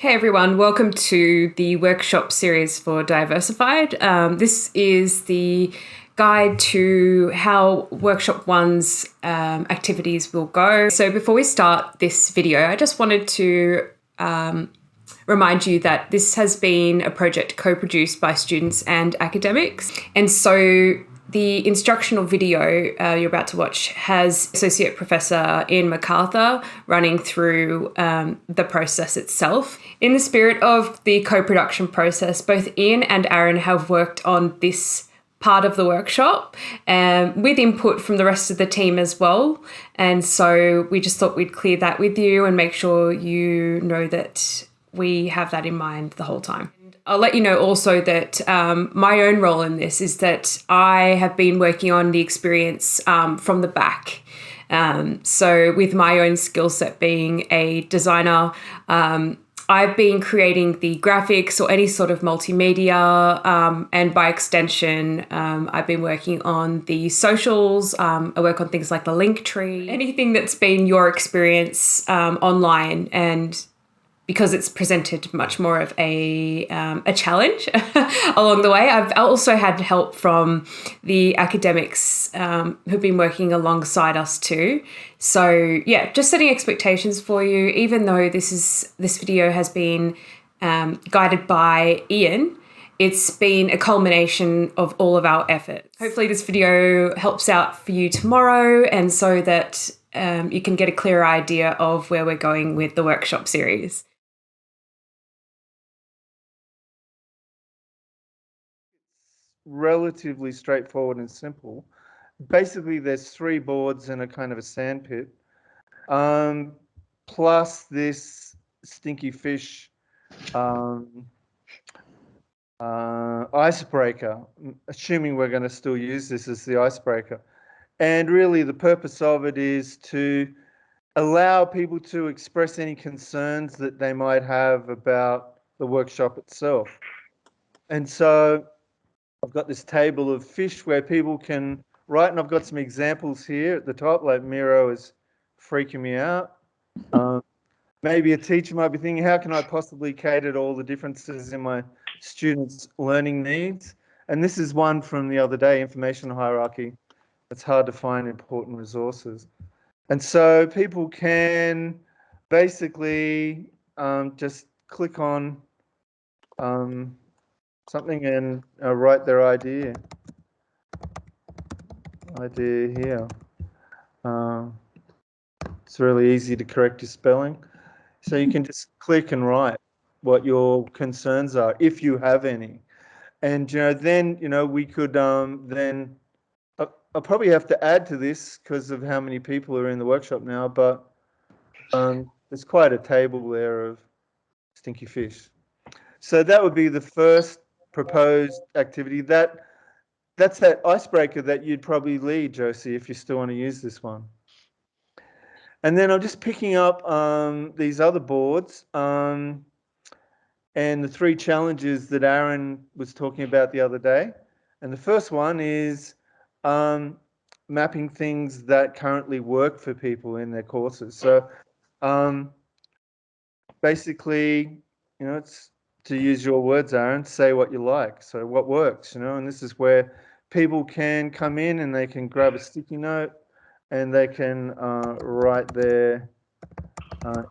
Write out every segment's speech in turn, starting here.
Hey everyone, welcome to the workshop series for Diversified. This is the guide to how Workshop One's activities will go. So before we start this video, I just wanted to remind you that this has been a project co-produced by students and academics. And so the instructional video you're about to watch has Associate Professor Ian MacArthur running through the process itself. In the spirit of the co-production process, both Ian and Aaron have worked on this part of the workshop with input from the rest of the team as well. And so we just thought we'd clear that with you and make sure you know that we have that in mind the whole time. I'll let you know also that my own role in this is that I have been working on the experience from the back. So with my own skill set being a designer, I've been creating the graphics or any sort of multimedia, and by extension, I've been working on the socials. I work on things like the link tree, anything that's been your experience online, and because it's presented much more of a challenge along the way. I've also had help from the academics who've been working alongside us too. So yeah, just setting expectations for you, even though this video has been guided by Ian, it's been a culmination of all of our effort. Hopefully this video helps out for you tomorrow, and so that you can get a clearer idea of where we're going with the workshop series. Relatively straightforward and simple. Basically, there's three boards and a kind of a sandpit, plus this stinky fish icebreaker, assuming we're going to still use this as the icebreaker. And really, the purpose of it is to allow people to express any concerns that they might have about the workshop itself. And so I've got this table of fish where people can write, and I've got some examples here at the top, like Miro is freaking me out. Maybe a teacher might be thinking, how can I possibly cater to all the differences in my students' learning needs? And this is one from the other day, information hierarchy. It's hard to find important resources. And so people can basically just click on something and write their idea here. It's really easy to correct your spelling. So you can just click and write what your concerns are, if you have any. And, then, we could then, I'll probably have to add to this because of how many people are in the workshop now, but there's quite a table there of stinky fish. So that would be the first proposed activity. That's that icebreaker that you'd probably lead, Josie, if you still want to use this one. And then I'm just picking up these other boards and the three challenges that Aaron was talking about the other day. And the first one is mapping things that currently work for people in their courses. So basically, it's to use your words, Aaron, say what you like. So what works, and this is where people can come in and they can grab a sticky note and they can write their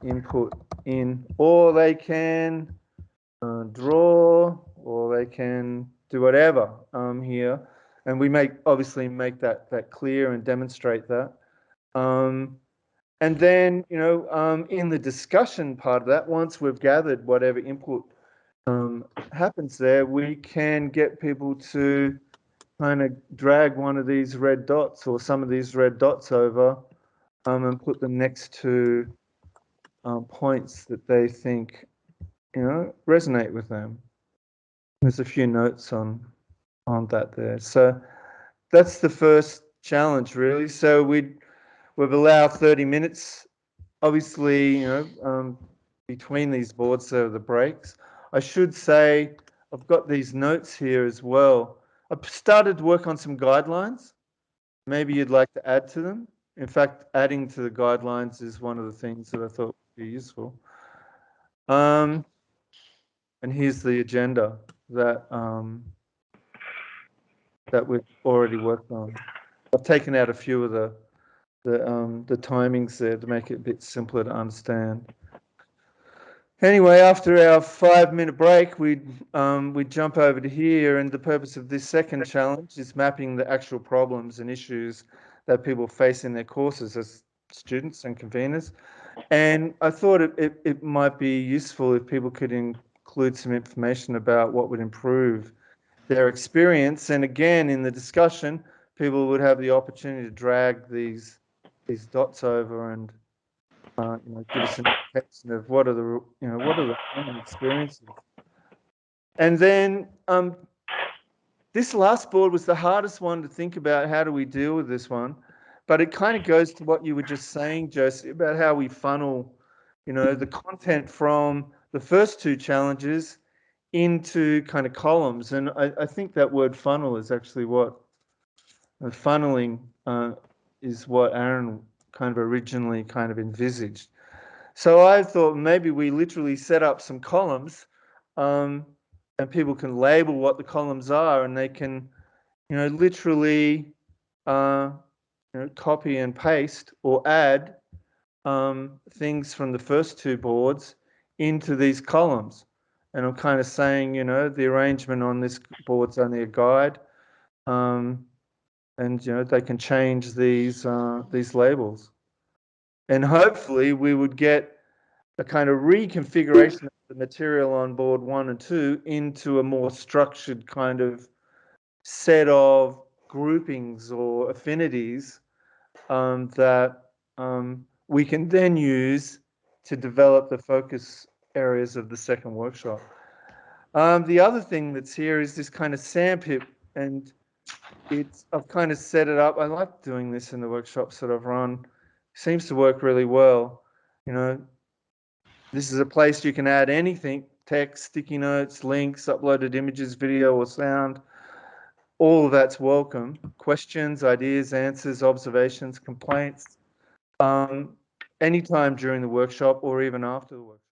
input in, or they can draw, or they can do whatever here. And we obviously make that clear and demonstrate that. And then, in the discussion part of that, once we've gathered whatever input happens there, we can get people to kind of drag one of these red dots or some of these red dots over and put them next to points that they think, resonate with them. There's a few notes on that there. So that's the first challenge, really. So we've allowed 30 minutes. Obviously, between these boards, there are the breaks. I should say I've got these notes here as well. I've started to work on some guidelines. Maybe you'd like to add to them. In fact, adding to the guidelines is one of the things that I thought would be useful. And here's the agenda that that we've already worked on. I've taken out a few of the timings there to make it a bit simpler to understand. Anyway, after our 5-minute break, we'd jump over to here, and the purpose of this second challenge is mapping the actual problems and issues that people face in their courses as students and conveners. And I thought it might be useful if people could include some information about what would improve their experience. And again, in the discussion, people would have the opportunity to drag these dots over and give us an indication of what are the learning experiences. And then this last board was the hardest one to think about. How do we deal with this one? But it kind of goes to what you were just saying, Josie, about how we funnel, the content from the first two challenges into kind of columns. And I think that word funnel is actually what funneling is what Aaron kind of originally kind of envisaged. So I thought maybe we literally set up some columns, and people can label what the columns are, and they can, literally, uh, copy and paste or add things from the first two boards into these columns. And I'm kind of saying, the arrangement on this board's only a guide, and they can change these labels. And hopefully, we would get a kind of reconfiguration of the material on board 1 and 2 into a more structured kind of set of groupings or affinities that we can then use to develop the focus areas of the second workshop. The other thing that's here is this kind of sandpit, and I've kind of set it up. I like doing this in the workshops that I've run. Seems to work really well. This is a place you can add anything: text, sticky notes, links, uploaded images, video or sound. All of that's welcome. Questions, ideas, answers, observations, complaints, anytime during the workshop or even after the workshop.